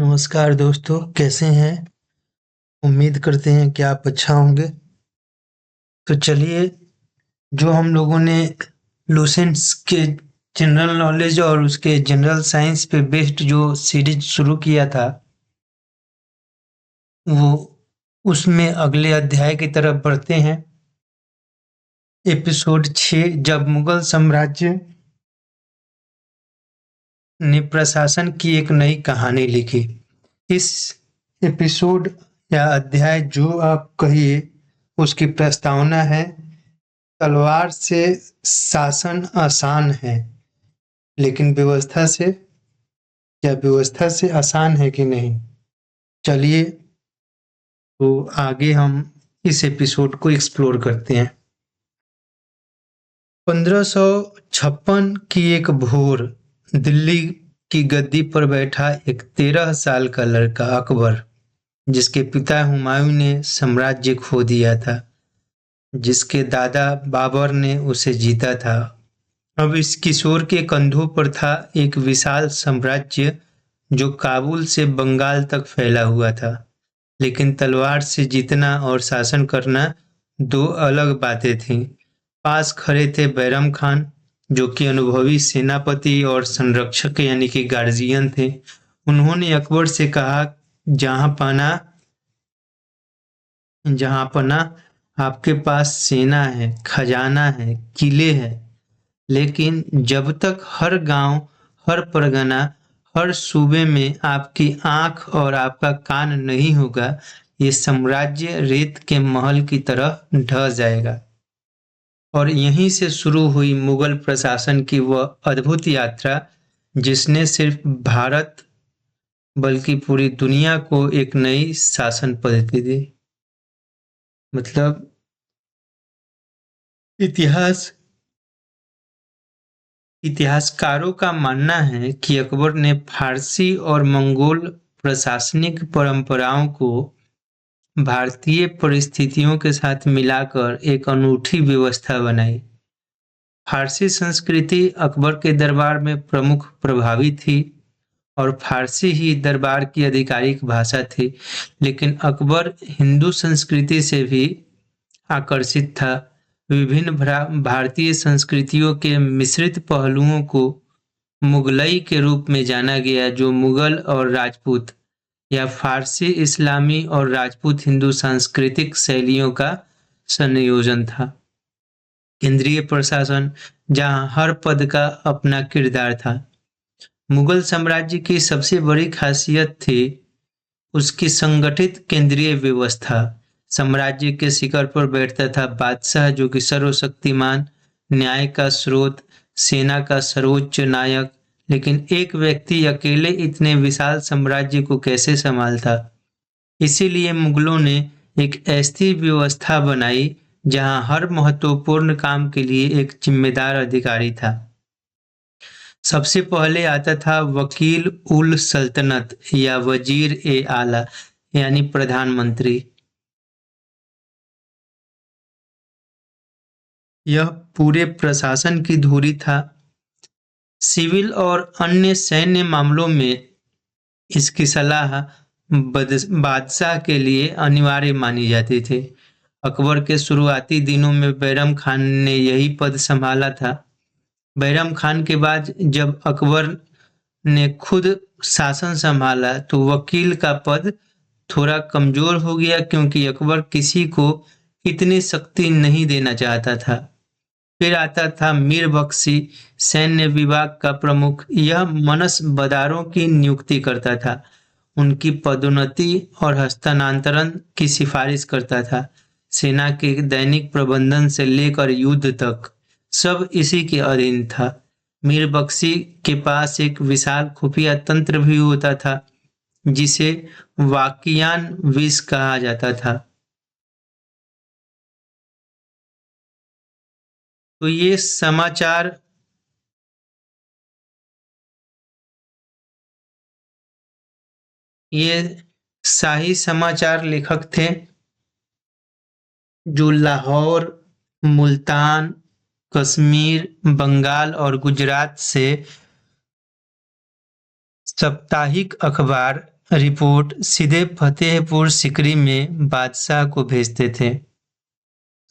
नमस्कार दोस्तों, कैसे हैं? उम्मीद करते हैं कि आप अच्छा होंगे। तो चलिए, जो हम लोगों ने लूसेंट्स के जनरल नॉलेज और उसके जनरल साइंस पे बेस्ड जो सीरीज शुरू किया था, वो उसमें अगले अध्याय की तरफ बढ़ते हैं। एपिसोड 6, जब मुगल साम्राज्य ने प्रशासन की एक नई कहानी लिखी। इस एपिसोड या अध्याय जो आप कहिए, उसकी प्रस्तावना है: तलवार से शासन आसान है, लेकिन व्यवस्था से आसान है कि नहीं? चलिए, तो आगे हम इस एपिसोड को एक्सप्लोर करते हैं। 1556 की एक भोर, दिल्ली की गद्दी पर बैठा एक 13 साल का लड़का अकबर, जिसके पिता हुमायूं ने साम्राज्य खो दिया था, जिसके दादा बाबर ने उसे जीता था, अब इस किशोर के कंधों पर था एक विशाल साम्राज्य जो काबुल से बंगाल तक फैला हुआ था। लेकिन तलवार से जीतना और शासन करना दो अलग बातें थीं। पास खड़े थे बैरम खान, जो कि अनुभवी सेनापति और संरक्षक यानी कि गार्जियन थे। उन्होंने अकबर से कहा, जहां पना आपके पास सेना है, खजाना है, किले हैं, लेकिन जब तक हर गांव, हर परगना, हर सूबे में आपकी आंख और आपका कान नहीं होगा, ये साम्राज्य रेत के महल की तरह ढह जाएगा। और यहीं से शुरू हुई मुगल प्रशासन की वह अद्भुत यात्रा, जिसने सिर्फ भारत बल्कि पूरी दुनिया को एक नई शासन पद्धति दी। मतलब इतिहास इतिहासकारों का मानना है कि अकबर ने फारसी और मंगोल प्रशासनिक परंपराओं को भारतीय परिस्थितियों के साथ मिलाकर एक अनूठी व्यवस्था बनाई। फारसी संस्कृति अकबर के दरबार में प्रमुख प्रभावी थी और फारसी ही दरबार की आधिकारिक भाषा थी, लेकिन अकबर हिंदू संस्कृति से भी आकर्षित था। विभिन्न भारतीय संस्कृतियों के मिश्रित पहलुओं को मुगलई के रूप में जाना गया, जो मुगल और राजपूत या फारसी इस्लामी और राजपूत हिंदू सांस्कृतिक शैलियों का संयोजन था। केंद्रीय प्रशासन, जहां हर पद का अपना किरदार था। मुगल साम्राज्य की सबसे बड़ी खासियत थी उसकी संगठित केंद्रीय व्यवस्था। साम्राज्य के शिखर पर बैठता था बादशाह, जो कि सर्वशक्तिमान, न्याय का स्रोत, सेना का सर्वोच्च नायक। लेकिन एक व्यक्ति अकेले इतने विशाल साम्राज्य को कैसे संभालता? इसीलिए मुगलों ने एक ऐसी व्यवस्था बनाई जहां हर महत्वपूर्ण काम के लिए एक जिम्मेदार अधिकारी था। सबसे पहले आता था वकील उल सल्तनत या वजीर ए आला यानी प्रधानमंत्री। यह पूरे प्रशासन की धुरी था। सिविल और अन्य सैन्य मामलों में इसकी सलाह बादशाह के लिए अनिवार्य मानी जाती थी। अकबर के शुरुआती दिनों में बैरम खान ने यही पद संभाला था। बैरम खान के बाद जब अकबर ने खुद शासन संभाला तो वकील का पद थोड़ा कमजोर हो गया, क्योंकि अकबर किसी को इतनी शक्ति नहीं देना चाहता था। फिर आता था मीर बख्शी, सैन्य विभाग का प्रमुख। यह मनसबदारों की नियुक्ति करता था, उनकी पदोन्नति और हस्तांतरण की सिफारिश करता था। सेना के दैनिक प्रबंधन से लेकर युद्ध तक सब इसी के अधीन था। मीर बख्शी के पास एक विशाल खुफिया तंत्र भी होता था, जिसे वाकियान विष कहा जाता था। तो ये शाही समाचार लेखक थे, जो लाहौर, मुल्तान, कश्मीर, बंगाल और गुजरात से साप्ताहिक अखबार रिपोर्ट सीधे फतेहपुर सिकरी में बादशाह को भेजते थे।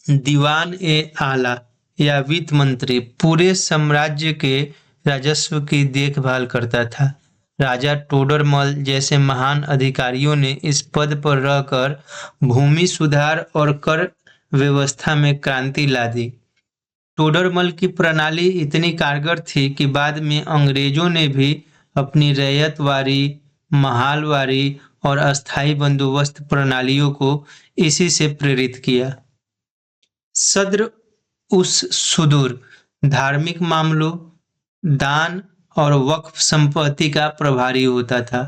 दीवान ए आला या वित्त मंत्री पूरे साम्राज्य के राजस्व की देखभाल करता था। राजा टोडरमल जैसे महान अधिकारियों ने इस पद पर रहकर भूमि सुधार और कर व्यवस्था में क्रांति ला दी। टोडरमल की प्रणाली इतनी कारगर थी कि बाद में अंग्रेजों ने भी अपनी रैयतवारी, महालवारी और अस्थायी बंदोबस्त प्रणालियों को इसी से प्रेरित किया। सद्र उस सुदूर धार्मिक मामलों, दान और वक्फ संपत्ति का प्रभारी होता था।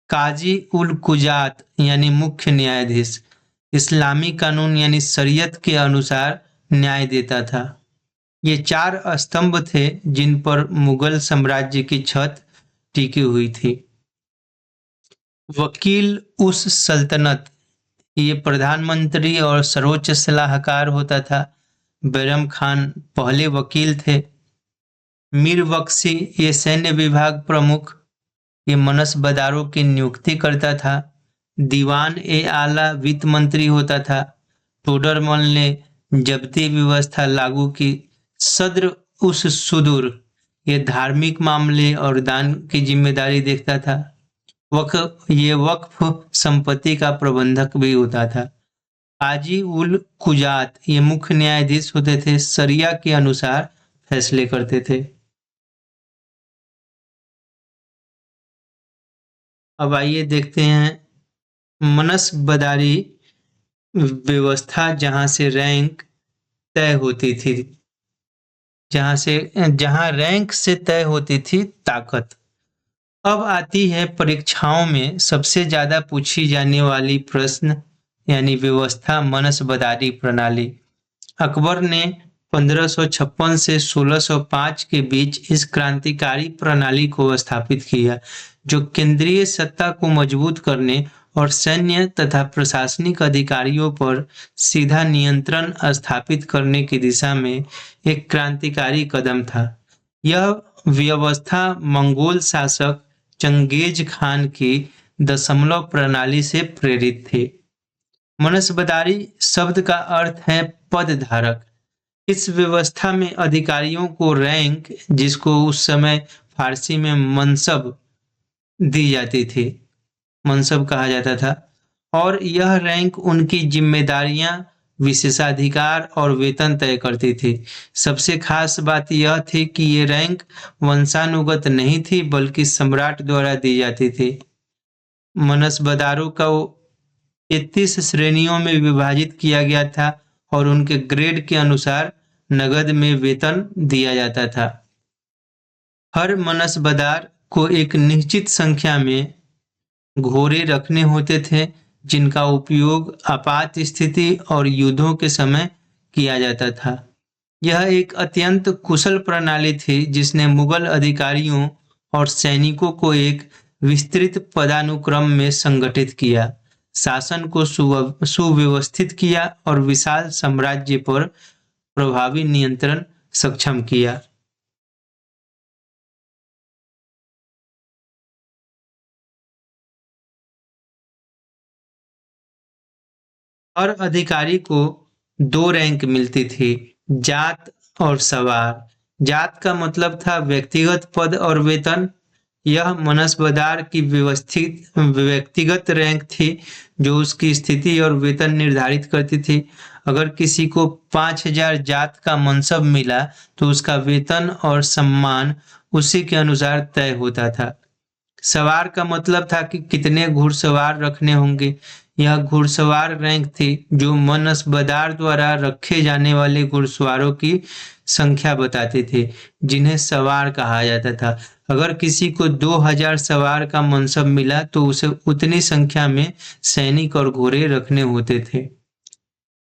काजी उल कुजात यानी मुख्य न्यायाधीश इस्लामी कानून यानी शरीयत के अनुसार न्याय देता था। ये 4 स्तंभ थे जिन पर मुगल साम्राज्य की छत टिकी हुई थी। वकील उस सल्तनत ये प्रधानमंत्री और सर्वोच्च सलाहकार होता था। बैरम खान पहले वकील थे। मीर बख्शी ये सैन्य विभाग प्रमुख, ये मनसबदारों की नियुक्ति करता था। दीवान ए आला वित्त मंत्री होता था। टोडरमल ने जब्ती व्यवस्था लागू की। सद्र उस सुदूर ये धार्मिक मामले और दान की जिम्मेदारी देखता था। वक्फ संपत्ति का प्रबंधक भी होता था। काजी उल कुजात ये मुख्य न्यायाधीश होते थे, शरिया के अनुसार फैसले करते थे। अब आइए देखते हैं मनसबदारी व्यवस्था जहां से रैंक तय होती थी, जहां रैंक से तय होती थी ताकत। अब आती है परीक्षाओं में सबसे ज्यादा पूछी जाने वाली प्रश्न यानी व्यवस्था मनसबदारी प्रणाली। अकबर ने 1556 से 1605 के बीच इस क्रांतिकारी प्रणाली को स्थापित किया, जो केंद्रीय सत्ता को मजबूत करने और सैन्य तथा प्रशासनिक अधिकारियों पर सीधा नियंत्रण स्थापित करने की दिशा में एक क्रांतिकारी कदम था। यह व्यवस्था मंगोल शासक चंगेज खान की दशमलव प्रणाली से प्रेरित थी। मनसबदारी शब्द का अर्थ है पद धारक। इस व्यवस्था में अधिकारियों को रैंक, जिसको उस समय फारसी में मनसब दी जाती थी, मनसब कहा जाता था, और यह रैंक उनकी जिम्मेदारियां, विशेषाधिकार और वेतन तय करती थी। सबसे खास बात यह थी कि ये रैंक वंशानुगत नहीं थी बल्कि सम्राट द्वारा दी जाती थी। मनसबदारों को 33 श्रेणियों में विभाजित किया गया था और उनके ग्रेड के अनुसार नगद में वेतन दिया जाता था। हर मनसबदार को एक निश्चित संख्या में घोड़े रखने होते थे, जिनका उपयोग आपात स्थिति और युद्धों के समय किया जाता था। यह एक अत्यंत कुशल प्रणाली थी जिसने मुगल अधिकारियों और सैनिकों को एक विस्तृत पदानुक्रम में संगठित किया, शासन को सुव्यवस्थित किया और विशाल साम्राज्य पर प्रभावी नियंत्रण सक्षम किया। हर अधिकारी को 2 रैंक मिलती थी, जात और सवार। जात का मतलब था व्यक्तिगत पद और वेतन। यह मनसबदार की व्यक्तिगत रैंक थी जो उसकी स्थिति और वेतन निर्धारित करती थी। अगर किसी को 5000 जात का मनसब मिला तो उसका वेतन और सम्मान उसी के अनुसार तय होता था। सवार का मतलब था कि कितने घुड़सवार रखने होंगे। यह घुड़सवार रैंक थी जो मनसबदार द्वारा रखे जाने वाले घुड़सवारों की संख्या बताती थी, जिन्हें सवार कहा जाता था। अगर किसी को 2000 सवार का मनसब मिला तो उसे उतनी संख्या में सैनिक और घोड़े रखने होते थे।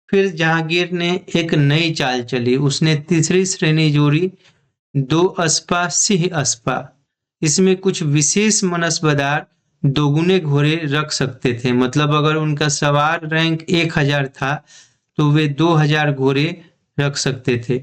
फिर जहांगीर ने एक नई चाल चली। उसने तीसरी श्रेणी जोड़ी, 2 अस्पा सिंह अस्पा। इसमें कुछ विशेष मनसबदार दोगुने घोड़े रख सकते थे। मतलब अगर उनका सवार रैंक 1000 था तो वे 2000 घोड़े रख सकते थे।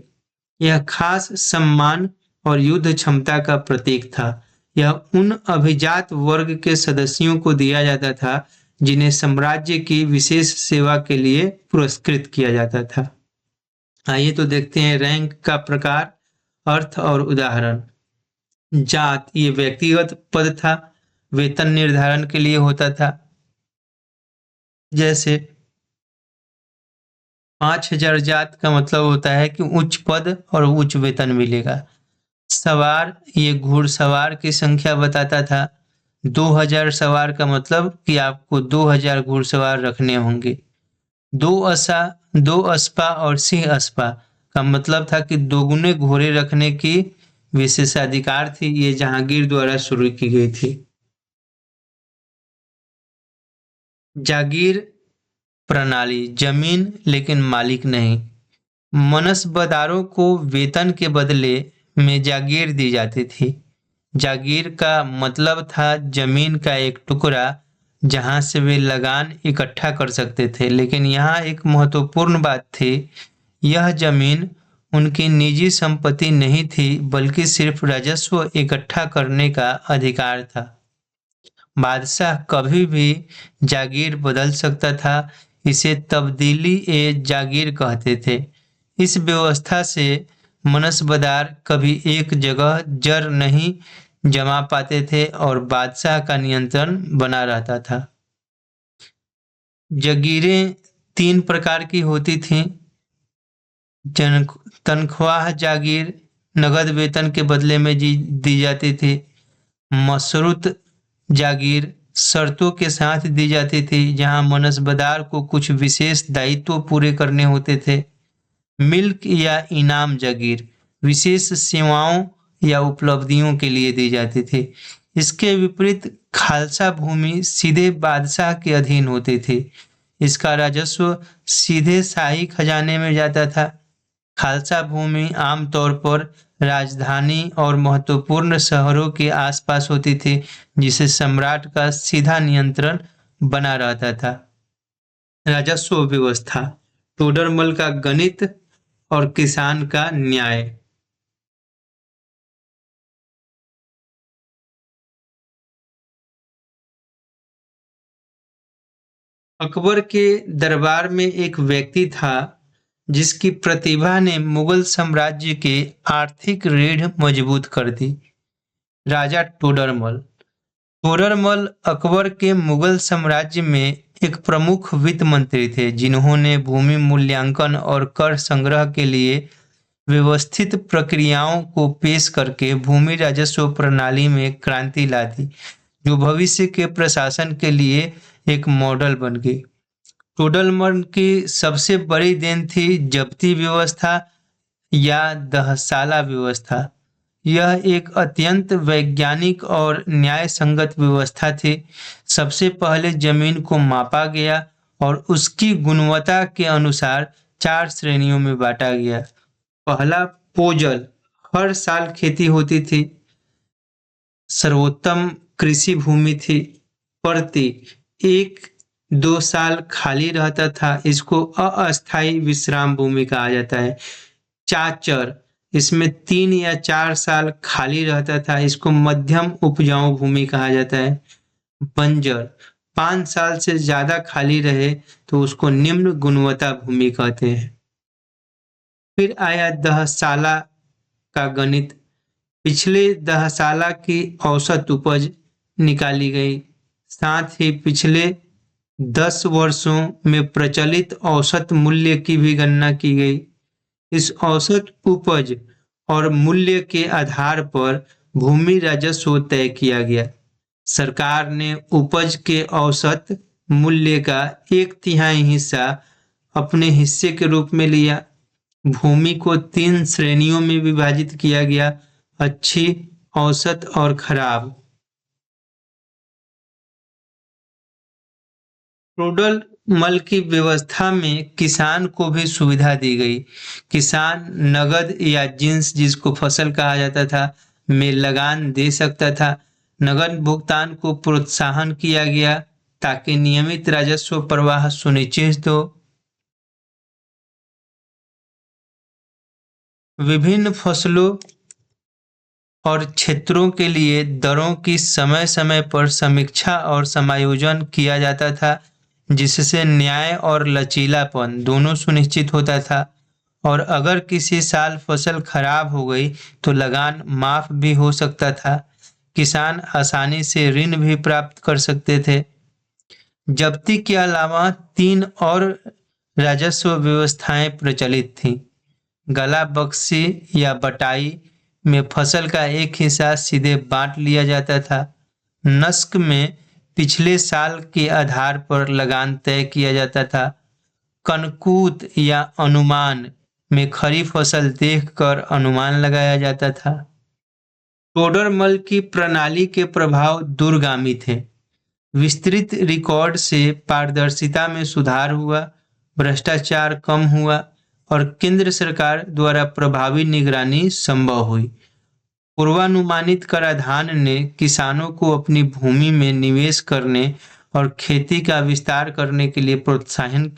यह खास सम्मान और युद्ध क्षमता का प्रतीक था। यह उन अभिजात वर्ग के सदस्यों को दिया जाता था जिन्हें साम्राज्य की विशेष सेवा के लिए पुरस्कृत किया जाता था। आइए तो देखते हैं रैंक का प्रकार, अर्थ और उदाहरण। जात, ये व्यक्तिगत पद था, वेतन निर्धारण के लिए होता था। जैसे 5,000 जात का मतलब होता है कि उच्च पद और उच्च वेतन मिलेगा। सवार, ये घुड़सवार की संख्या बताता था। 2,000 सवार का मतलब कि आपको 2,000 घुड़सवार रखने होंगे। दो अस्पा और सिंह अस्पा का मतलब था कि दोगुने घोड़े रखने की विशेषाधिकार थी। ये जहांगीर द्वारा शुरू की गई थी। जागीर प्रणाली, जमीन लेकिन मालिक नहीं। मनसबदारों को वेतन के बदले में जागीर दी जाती थी। जागीर का मतलब था जमीन का एक टुकड़ा जहां से वे लगान इकट्ठा कर सकते थे। लेकिन यहाँ एक महत्वपूर्ण बात थी, यह जमीन उनकी निजी संपत्ति नहीं थी बल्कि सिर्फ राजस्व इकट्ठा करने का अधिकार था। बादशाह कभी भी जागीर बदल सकता था, इसे तब्दीली ए जागीर कहते थे। इस व्यवस्था से मनसबदार कभी एक जगह जर नहीं जमा पाते थे और बादशाह का नियंत्रण बना रहता था। जागीरें 3 प्रकार की होती थीं। तनख्वाह जागीर नगद वेतन के बदले में दी जाती थी। मशरूत जागीर शर्तों के साथ दी जाती थी, जहां मनसबदार को कुछ विशेष दायित्व पूरे करने होते थे। मिल्क या इनाम जागीर विशेष सेवाओं या उपलब्धियों के लिए दी जाती थी। इसके विपरीत खालसा भूमि सीधे बादशाह के अधीन होती थी। इसका राजस्व सीधे शाही खजाने में जाता था। खालसा भूमि आमतौर पर राजधानी और महत्वपूर्ण शहरों के आसपास होती थी, जिसे सम्राट का सीधा नियंत्रण बना रहता था। राजस्व व्यवस्था, टोडरमल का गणित और किसान का न्याय। अकबर के दरबार में एक व्यक्ति था जिसकी प्रतिभा ने मुगल साम्राज्य के आर्थिक रीढ़ मजबूत कर दी। राजा टोडरमल। टोडरमल अकबर के मुगल साम्राज्य में एक प्रमुख वित्त मंत्री थे, जिन्होंने भूमि मूल्यांकन और कर संग्रह के लिए व्यवस्थित प्रक्रियाओं को पेश करके भूमि राजस्व प्रणाली में क्रांति ला दी, जो भविष्य के प्रशासन के लिए एक मॉडल बन गई। टोडरमल की सबसे बड़ी देन थी जब्ती व्यवस्था या दहसाला व्यवस्था। यह एक अत्यंत वैज्ञानिक और न्याय संगत व्यवस्था थी। सबसे पहले जमीन को मापा गया और उसकी गुणवत्ता के अनुसार 4 श्रेणियों में बांटा गया। पहला पोजल, हर साल खेती होती थी। सर्वोत्तम कृषि भूमि थी। प्रति, 1-2 साल खाली रहता था, इसको अस्थायी विश्राम भूमि कहा जाता है। चाचर, इसमें 3 या 4 साल खाली रहता था, इसको मध्यम उपजाऊ भूमि कहा जाता है। बंजर, 5 साल से ज्यादा खाली रहे तो उसको निम्न गुणवत्ता भूमि कहते हैं। फिर आया दहसाला का गणित। पिछले दहसाला की औसत उपज निकाली गई, साथ ही पिछले 10 वर्षों में प्रचलित औसत मूल्य की भी गणना की गई। इस औसत उपज और मूल्य के आधार पर भूमि राजस्व तय किया गया। सरकार ने उपज के औसत मूल्य का 1/3 हिस्सा अपने हिस्से के रूप में लिया। भूमि को 3 श्रेणियों में विभाजित किया गया, अच्छी, औसत और खराब। टोडल मल की व्यवस्था में किसान को भी सुविधा दी गई। किसान नगद या जिंस, जिसको फसल कहा जाता था, में लगान दे सकता था। नगद भुगतान को प्रोत्साहन किया गया ताकि नियमित राजस्व प्रवाह सुनिश्चित हो। विभिन्न फसलों और क्षेत्रों के लिए दरों की समय समय पर समीक्षा और समायोजन किया जाता था, जिससे न्याय और लचीलापन दोनों सुनिश्चित होता था। और अगर किसी साल फसल खराब हो गई तो लगान माफ भी हो सकता था। किसान आसानी से ऋण भी प्राप्त कर सकते थे। जब्ती के अलावा तीन और राजस्व व्यवस्थाएं प्रचलित थीं। गला बख्शी या बटाई में फसल का एक हिस्सा सीधे बांट लिया जाता था। नस्क में पिछले साल के आधार पर लगान तय किया जाता था। कनकूत या अनुमान में खरी फसल देखकर अनुमान लगाया जाता था। टोडरमल की प्रणाली के प्रभाव दूरगामी थे। विस्तृत रिकॉर्ड से पारदर्शिता में सुधार हुआ, भ्रष्टाचार कम हुआ और केंद्र सरकार द्वारा प्रभावी निगरानी संभव हुई। पूर्वानुमानित कराधान ने किसानों को अपनी भूमि में निवेश करने और खेती का विस्तार करने के लिए प्रोत्साहित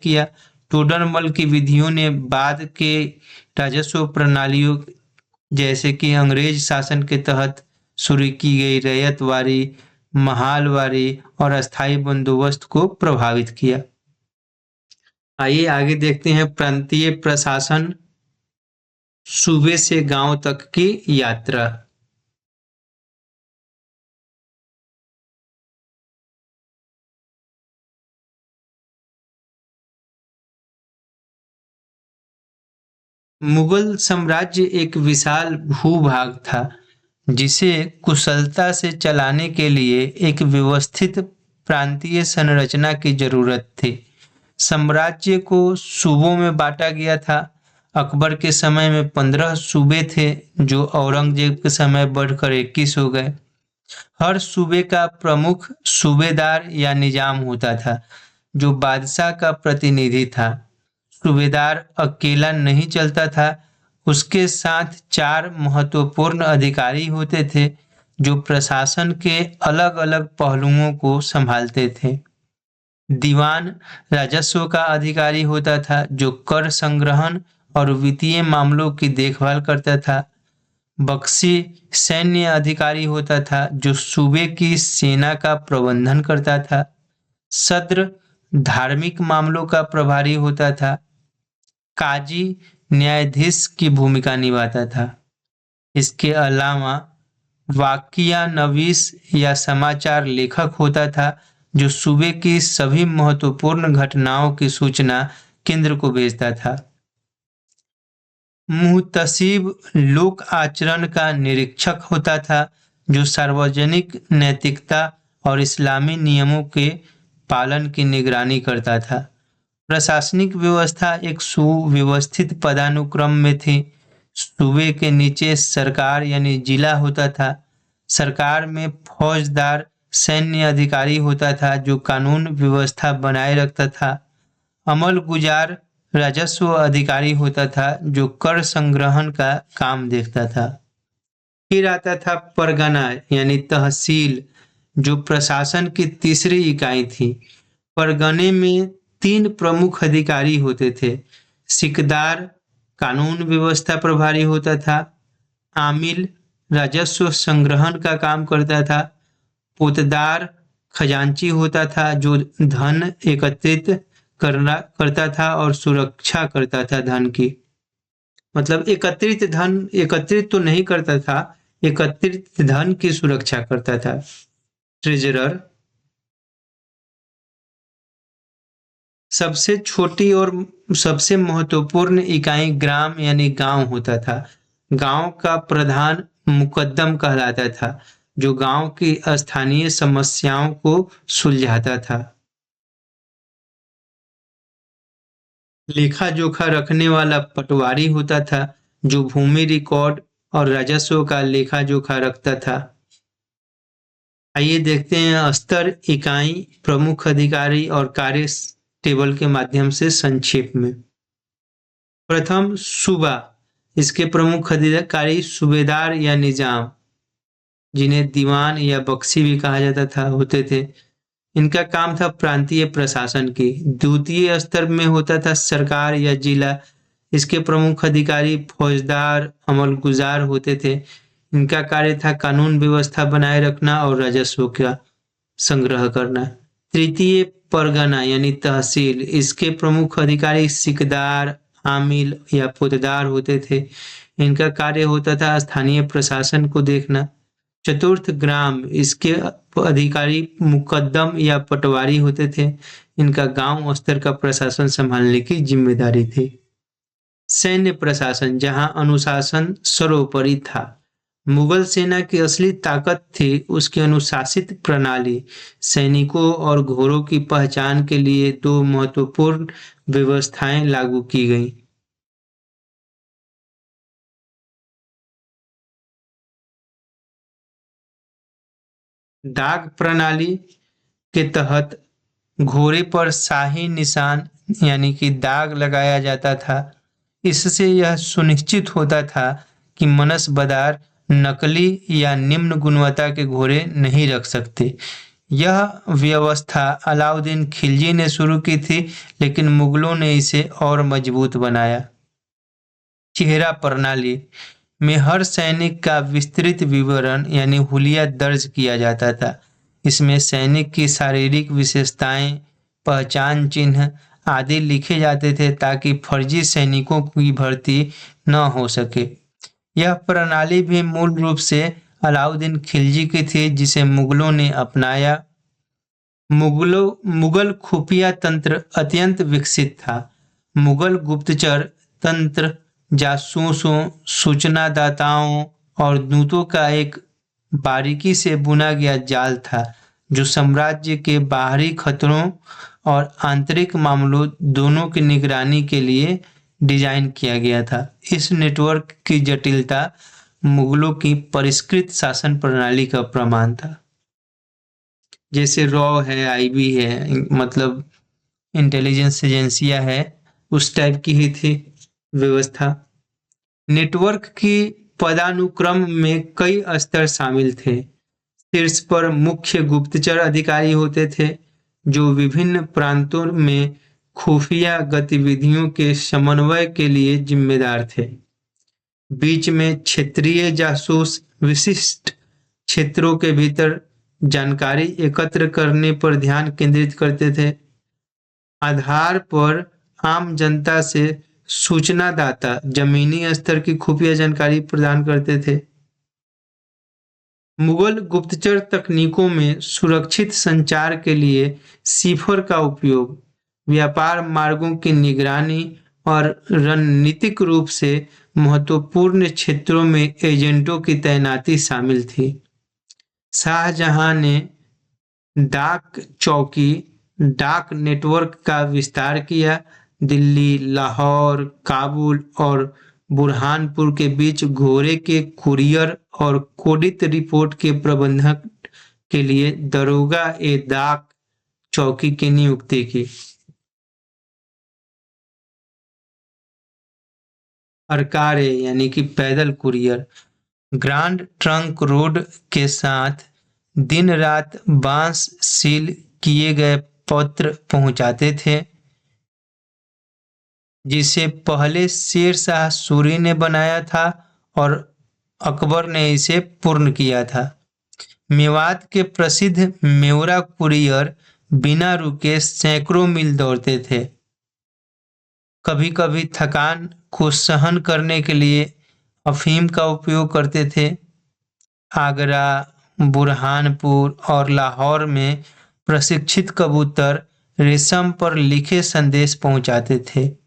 किया। टोडरमल की विधियों ने बाद के राजस्व प्रणालियों जैसे कि अंग्रेज शासन के तहत शुरू की गई रैयतवारी, महालवारी और अस्थायी बंदोबस्त को प्रभावित किया। आइए आगे देखते हैं प्रांतीय प्रशासन, सूबे से गांव तक की यात्रा। मुगल साम्राज्य एक विशाल भूभाग था, जिसे कुशलता से चलाने के लिए एक व्यवस्थित प्रांतीय संरचना की जरूरत थी। साम्राज्य को सूबों में बांटा गया था। अकबर के समय में 15 सूबे थे, जो औरंगजेब के समय बढ़कर 21 हो गए। हर सूबे का प्रमुख सूबेदार या निजाम होता था, जो बादशाह का प्रतिनिधि था। सूबेदार अकेला नहीं चलता था, उसके साथ 4 महत्वपूर्ण अधिकारी होते थे, जो प्रशासन के अलग-अलग पहलुओं को संभालते थे। दीवान राजस्व का अधिकारी होता था, जो कर संग्रहण और वित्तीय मामलों की देखभाल करता था। बख्शी सैन्य अधिकारी होता था, जो सूबे की सेना का प्रबंधन करता था। सद्र धार्मिक मामलों का प्रभारी होता था। काजी न्यायाधीश की भूमिका निभाता था। इसके अलावा वाकिया नवीस या समाचार लेखक होता था, जो सूबे की सभी महत्वपूर्ण घटनाओं की सूचना केंद्र को भेजता था। मुहतसिब लोक आचरण का निरीक्षक होता था, जो सार्वजनिक नैतिकता और इस्लामी नियमों के पालन की निगरानी करता था। प्रशासनिक व्यवस्था एक सुव्यवस्थित पदानुक्रम में थी। सूबे के नीचे सरकार यानी जिला होता था। सरकार में फौजदार सैन्य अधिकारी होता था, जो कानून व्यवस्था बनाए रखता था। अमल गुजार राजस्व अधिकारी होता था, जो कर संग्रहण का काम देखता था। फिर आता था परगना यानी तहसील, जो प्रशासन की तीसरी इकाई थी। परगने में 3 प्रमुख अधिकारी होते थे। सिकदार कानून व्यवस्था प्रभारी होता था। आमिल राजस्व संग्रहण का काम करता था। पोतदार खजांची होता था, जो धन एकत्रित करता था और सुरक्षा करता था धन की। मतलब एकत्रित तो नहीं करता था, एकत्रित धन की सुरक्षा करता था। ट्रेजरर सबसे छोटी और सबसे महत्वपूर्ण इकाई ग्राम यानी गांव होता था। गांव का प्रधान मुकद्दम कहलाता था, जो गांव की स्थानीय समस्याओं को सुलझाता था। लेखा जोखा रखने वाला पटवारी होता था, जो भूमि रिकॉर्ड और राजस्व का लेखा जोखा रखता था। आइए देखते हैं स्तर, इकाई, प्रमुख अधिकारी और कार्य टेबल के माध्यम से संक्षेप में। प्रथम सूबा, इसके प्रमुख अधिकारी सूबेदार या निजाम, जिन्हें दीवान या बख्शी भी कहा जाता था, होते थे। इनका काम था प्रांतीय प्रशासन की। द्वितीय स्तर में होता था सरकार या जिला, इसके प्रमुख अधिकारी फौजदार, अमलगुजार होते थे। इनका कार्य था कानून व्यवस्था बनाए रखना और राजस्व का संग्रह करना। तृतीय परगना यानी तहसील, इसके प्रमुख अधिकारी सिकदार, आमिल या फौजदार होते थे। इनका कार्य होता था स्थानीय प्रशासन को देखना। चतुर्थ ग्राम, इसके अधिकारी मुकद्दम या पटवारी होते थे। इनका गांव स्तर का प्रशासन संभालने की जिम्मेदारी थी। सैन्य प्रशासन, जहां अनुशासन सर्वोपरि था। मुगल सेना की असली ताकत थी उसकी अनुशासित प्रणाली। सैनिकों और घोड़ों की पहचान के लिए दो महत्वपूर्ण व्यवस्थाएं लागू की गईं। दाग प्रणाली के तहत घोड़े पर शाही निशान यानी कि दाग लगाया जाता था। इससे यह सुनिश्चित होता था कि मनसबदार नकली या निम्न गुणवत्ता के घोड़े नहीं रख सकते। यह व्यवस्था अलाउद्दीन खिलजी ने शुरू की थी, लेकिन मुगलों ने इसे और मजबूत बनाया। चेहरा प्रणाली में हर सैनिक का विस्तृत विवरण यानी हुलिया दर्ज किया जाता था। इसमें सैनिक की शारीरिक विशेषताएं, पहचान चिन्ह आदि लिखे जाते थे ताकि फर्जी सैनिकों की भर्ती न हो सके। यह प्रणाली भी मूल रूप से अलाउद्दीन खिलजी की थी, जिसे मुगलों ने अपनाया। मुगल खुफिया तंत्र अत्यंत विकसित था। मुगल गुप्तचर तंत्र जासूसों, सूचनादाताओं और दूतों का एक बारीकी से बुना गया जाल था, जो साम्राज्य के बाहरी खतरों और आंतरिक मामलों दोनों की निगरानी के लिए डिजाइन किया गया था। इस नेटवर्क की जटिलता मुगलों की परिष्कृत शासन प्रणाली का प्रमाण था। जैसे रॉ है, आईबी है, मतलब इंटेलिजेंस एजेंसियां है, उस टाइप की ही थी व्यवस्था। नेटवर्क की पदानुक्रम में कई स्तर शामिल थे। शीर्ष पर मुख्य गुप्तचर अधिकारी होते थे, जो विभिन्न प्रांतों में खुफिया गतिविधियों के समन्वय के लिए जिम्मेदार थे। बीच में क्षेत्रीय जासूस विशिष्ट क्षेत्रों के भीतर जानकारी एकत्र करने पर ध्यान केंद्रित करते थे। आधार पर आम जनता से सूचनादाता जमीनी स्तर की खुफिया जानकारी प्रदान करते थे। मुगल गुप्तचर तकनीकों में सुरक्षित संचार के लिए सिफर का उपयोग, व्यापार मार्गों की निगरानी और रणनीतिक रूप से महत्वपूर्ण क्षेत्रों में एजेंटों की तैनाती शामिल थी। शाहजहां ने डाक चौकी, डाक नेटवर्क का विस्तार किया। दिल्ली, लाहौर, काबुल और बुरहानपुर के बीच घोड़े के कुरियर और कोडित रिपोर्ट के प्रबंधन के लिए दरोगा-ए-डाक चौकी की नियुक्ति की। अरकारे यानी कि पैदल कुरियर ग्रांड ट्रंक रोड के साथ दिन रात बांस सील किए गए पत्र पहुंचाते थे, जिसे पहले शेर शाह सूरी ने बनाया था और अकबर ने इसे पूर्ण किया था। मेवात के प्रसिद्ध मेवरा कुरियर बिना रुके सैकड़ों मील दौड़ते थे। कभी-कभी थकान को सहन करने के लिए अफीम का उपयोग करते थे। आगरा, बुरहानपुर और लाहौर में प्रशिक्षित कबूतर रेशम पर लिखे संदेश पहुंचाते थे।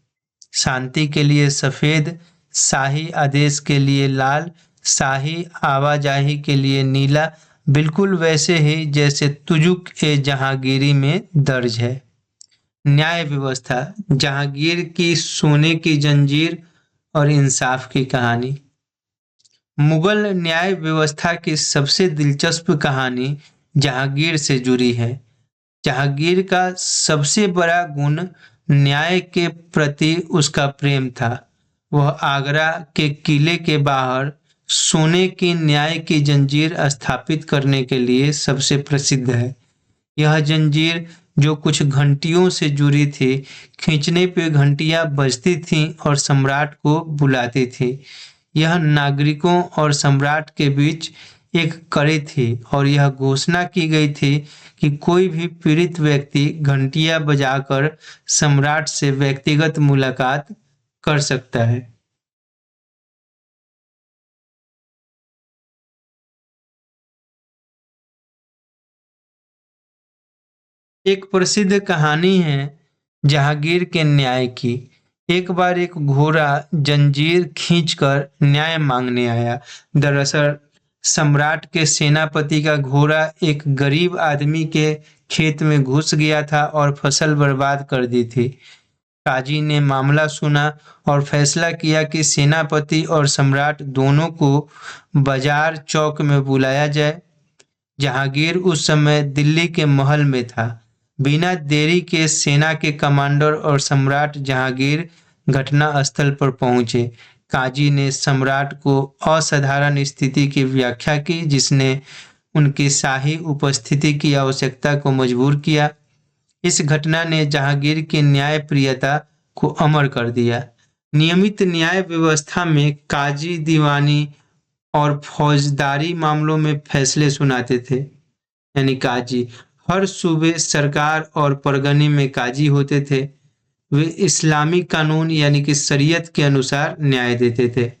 शांति के लिए सफेद, शाही आदेश के लिए लाल, शाही आवाजाही के लिए नीला, बिल्कुल वैसे ही जैसे तुजुक-ए-जहांगीरी में दर्ज है। न्याय व्यवस्था, जहांगीर की सोने की जंजीर और इंसाफ की कहानी। मुगल न्याय व्यवस्था की सबसे दिलचस्प कहानी जहांगीर से जुड़ी है। जहांगीर का सबसे बड़ा गुण न्याय के प्रति उसका प्रेम था। वह आगरा के किले के बाहर सोने की न्याय की जंजीर स्थापित करने के लिए सबसे प्रसिद्ध है। यह जंजीर जो कुछ घंटियों से जुड़ी थी। खींचने पे घंटियां बजती थीं और सम्राट को बुलाती थी। यह नागरिकों और सम्राट के बीच एक कड़ी थी और यह घोषणा की गई थी कि कोई भी पीड़ित व्यक्ति घंटियां बजाकर सम्राट से व्यक्तिगत मुलाकात कर सकता है। एक प्रसिद्ध कहानी है जहांगीर के न्याय की। एक बार एक घोड़ा जंजीर खींचकर न्याय मांगने आया। दरअसल सम्राट के सेनापति का घोड़ा एक गरीब आदमी के खेत में घुस गया था और फसल बर्बाद कर दी थी। काजी ने मामला सुना और फैसला किया कि सेनापति और सम्राट दोनों को बाजार चौक में बुलाया जाए। जहांगीर उस समय दिल्ली के महल में था। बिना देरी के सेना के कमांडर और सम्राट जहांगीर घटना स्थल पर पहुंचे। काजी ने सम्राट को असाधारण स्थिति की व्याख्या की, जिसने उनकी शाही उपस्थिति की आवश्यकता को मजबूर किया। इस घटना ने जहांगीर की न्यायप्रियता को अमर कर दिया। नियमित न्याय व्यवस्था में काजी दीवानी और फौजदारी मामलों में फैसले सुनाते थे। यानी काजी हर सूबे, सरकार और परगने में काजी होते थे। वे इस्लामी कानून यानी कि शरीयत के अनुसार न्याय देते थे।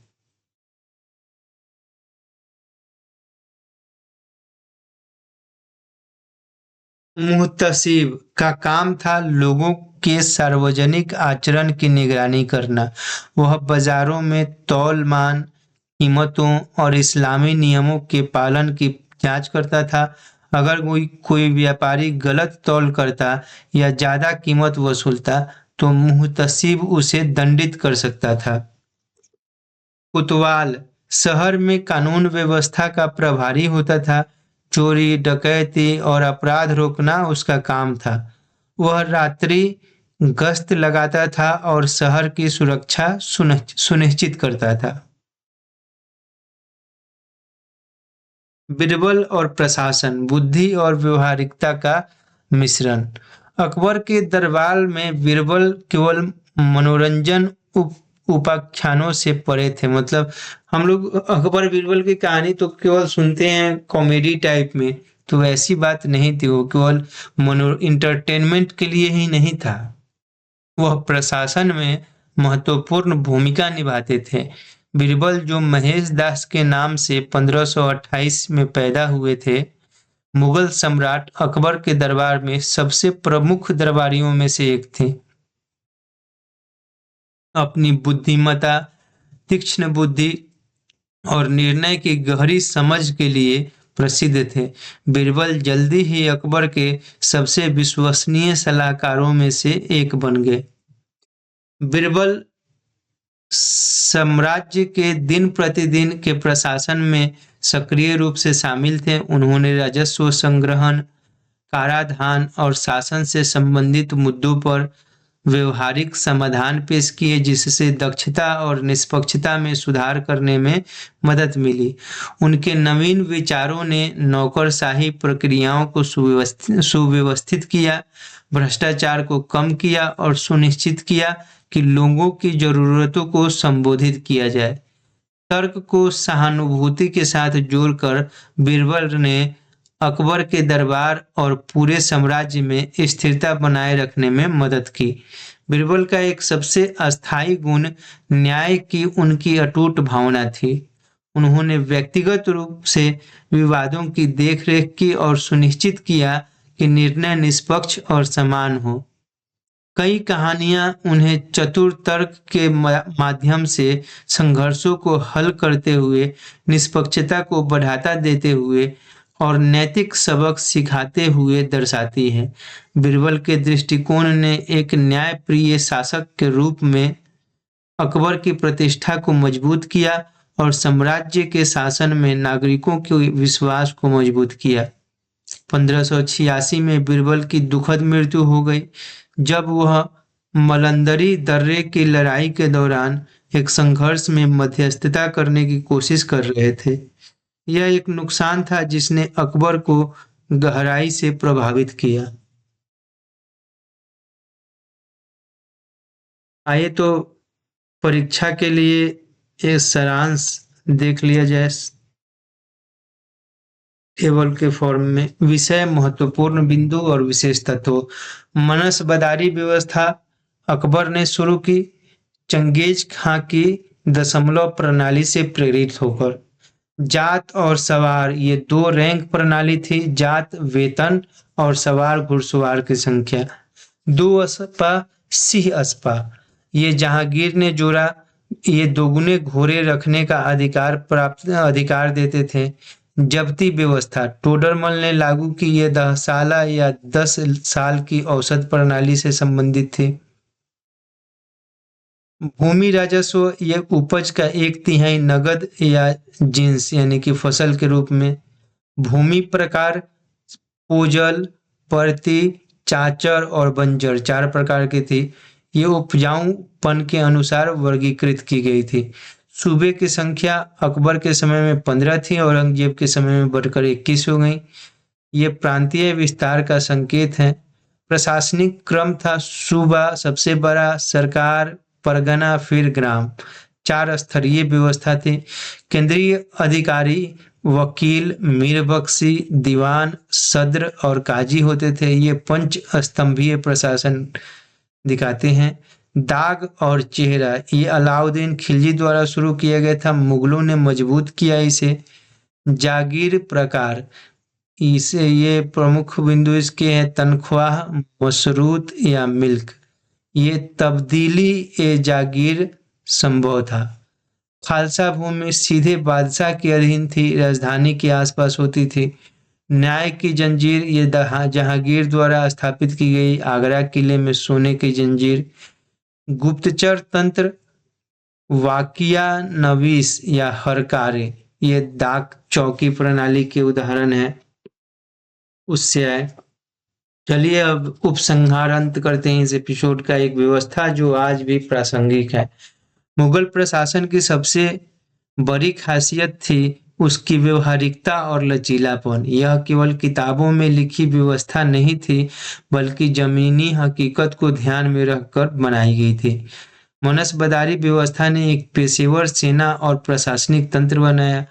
मुहतसिब का काम था लोगों के सार्वजनिक आचरण की निगरानी करना। वह बाजारों में तौल-मान, कीमतों और इस्लामी नियमों के पालन की जांच करता था। अगर कोई कोई व्यापारी गलत तौल करता या ज्यादा कीमत वसूलता, तो मुहतसिब उसे दंडित कर सकता था। कोतवाल शहर में कानून व्यवस्था का प्रभारी होता था। चोरी, डकैती और अपराध रोकना उसका काम था। वह रात्रि गश्त लगाता था और शहर की सुरक्षा सुनिश्चित करता था। बीरबल और प्रशासन, बुद्धि और व्यवहारिकता का मिश्रण। अकबर के दरबार में बीरबल केवल मनोरंजन उपाख्यानों से परे थे। मतलब हम लोग अकबर बीरबल की कहानी तो केवल सुनते हैं कॉमेडी टाइप में, तो वैसी बात नहीं थी। वो केवल मनो इंटरटेनमेंट के लिए ही नहीं था। वह प्रशासन में महत्वपूर्ण भूमिका निभाते थे। बीरबल, जो महेश दास के नाम से 1528 में पैदा हुए थे, मुगल सम्राट अकबर के दरबार में सबसे प्रमुख दरबारियों में से एक थे। अपनी बुद्धिमत्ता, तीक्ष्ण बुद्धि और निर्णय की गहरी समझ के लिए प्रसिद्ध थे। बीरबल जल्दी ही अकबर के सबसे विश्वसनीय सलाहकारों में से एक बन गए। बीरबल साम्राज्य के दिन प्रतिदिन के प्रशासन में सक्रिय रूप से शामिल थे। उन्होंने राजस्व संग्रहण, कराधान और शासन से संबंधित मुद्दों पर व्यवहारिक समाधान पेश किए, जिससे दक्षता और निष्पक्षता में सुधार करने में मदद मिली। उनके नवीन विचारों ने नौकरशाही प्रक्रियाओं को सुव्यवस्थित किया, भ्रष्टाचार को कम किया और सुनिश्चित किया कि लोगों की जरूरतों को संबोधित किया जाए। तर्क को सहानुभूति के साथ जोड़कर बीरबल ने अकबर के दरबार और पूरे साम्राज्य में स्थिरता बनाए रखने में मदद की। बीरबल का एक सबसे अस्थायी गुण न्याय की उनकी अटूट भावना थी। उन्होंने व्यक्तिगत रूप से विवादों की देखरेख की और सुनिश्चित किया कि निर्णय निष्पक्ष और समान हो। कई कहानियां उन्हें चतुर तर्क के माध्यम से संघर्षों को हल करते हुए, निष्पक्षता को बढ़ावा देते हुए और नैतिक सबक सिखाते हुए दर्शाती हैं। बीरबल के दृष्टिकोण ने एक न्यायप्रिय शासक के रूप में अकबर की प्रतिष्ठा को मजबूत किया और साम्राज्य के शासन में नागरिकों के विश्वास को मजबूत किया। 1586 में बीरबल की दुखद मृत्यु हो गई, जब वह मलंदरी दर्रे की लड़ाई के दौरान एक संघर्ष में मध्यस्थता करने की कोशिश कर रहे थे। यह एक नुकसान था जिसने अकबर को गहराई से प्रभावित किया। आइए तो परीक्षा के लिए एक सारांश देख लिया जाए टेबल के फॉर्म में। विषय, महत्वपूर्ण बिंदु और विशेषता। तो मनसबदारी व्यवस्था अकबर ने शुरू की चंगेज खां की दशमलव प्रणाली से प्रेरित होकर। जात और सवार, ये दो रैंक प्रणाली थी। जात वेतन और सवार घुड़सवार की संख्या। दो अस्पा, सिंह अस्पा, ये जहांगीर ने जोड़ा। ये दोगुने घोड़े रखने का अधिकार देते थे। जब्ती व्यवस्था टोडरमल ने लागू की। ये 10 साला या 10 साल की औसत प्रणाली से संबंधित थी। भूमि राजस्व, ये उपज का 1/3 नगद या जिन्स यानी कि फसल के रूप में। भूमि प्रकार पोजल, परती, चाचर और बंजर 4 प्रकार की थी। ये उपजाऊपन के अनुसार वर्गीकृत की गई थी। सूबे की संख्या अकबर के समय में 15 थी, औरंगजेब के समय में बढ़कर 21 हो गई। ये प्रांतीय विस्तार का संकेत है। प्रशासनिक क्रम था सूबा सबसे बड़ा, सरकार, परगना, फिर ग्राम। 4 स्तरीय व्यवस्था थी। केंद्रीय अधिकारी वकील, मीर बख्शी, दीवान, सद्र और काजी होते थे। ये पंच स्तंभीय प्रशासन दिखाते हैं। दाग और चेहरा, ये अलाउद्दीन खिलजी द्वारा शुरू किया गया था। मुगलों ने मजबूत किया इसे। जागीर प्रकार, इसे ये प्रमुख बिंदु इसके हैं। तनख्वाह, मशरूत या मिल्क, ये तब्दीली ए जागीर संभव था। खालसा भूमि सीधे बादशाह के अधीन थी, राजधानी के आसपास होती थी। न्याय की जंजीर, ये जहांगीर द्वारा स्थापित की गई। आगरा किले में सोने की जंजीर। गुप्तचर तंत्र, वाकिया नवीस या हरकारे, ये डाक चौकी प्रणाली के उदाहरण है, उससे आए। चलिए अब उपसंहार अंत करते हैं इस एपिसोड का। एक व्यवस्था जो आज भी प्रासंगिक है। मुगल प्रशासन की सबसे बड़ी खासियत थी उसकी व्यवहारिकता और लचीलापन। यह केवल किताबों में लिखी व्यवस्था नहीं थी, बल्कि जमीनी हकीकत को ध्यान में रखकर बनाई गई थी। मनसबदारी व्यवस्था ने एक पेशेवर सेना और प्रशासनिक तंत्र बनाया।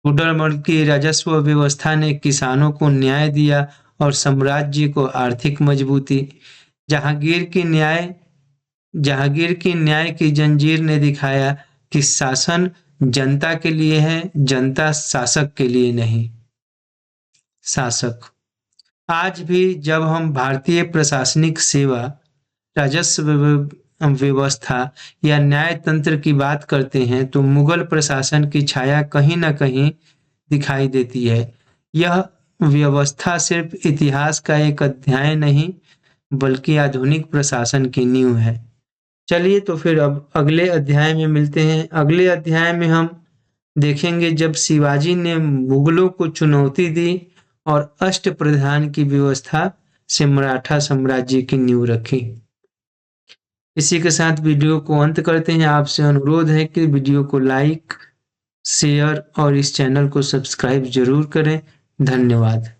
टोडरमल की राजस्व व्यवस्था ने किसानों को न्याय दिया और साम्राज्य को आर्थिक मजबूती। जहांगीर की न्याय की जंजीर ने दिखाया कि शासन जनता के लिए है, जनता शासक के लिए नहीं। शासक, आज भी जब हम भारतीय प्रशासनिक सेवा, राजस्व व्यवस्था या न्याय तंत्र की बात करते हैं तो मुगल प्रशासन की छाया कहीं न कहीं दिखाई देती है। यह व्यवस्था सिर्फ इतिहास का एक अध्याय नहीं, बल्कि आधुनिक प्रशासन की नींव है। चलिए तो फिर अब अगले अध्याय में मिलते हैं। अगले अध्याय में हम देखेंगे जब शिवाजी ने मुगलों को चुनौती दी और अष्टप्रधान की व्यवस्था से मराठा साम्राज्य की नींव रखी। इसी के साथ वीडियो को अंत करते हैं। आपसे अनुरोध है कि वीडियो को लाइक, शेयर और इस चैनल को सब्सक्राइब जरूर करें। धन्यवाद।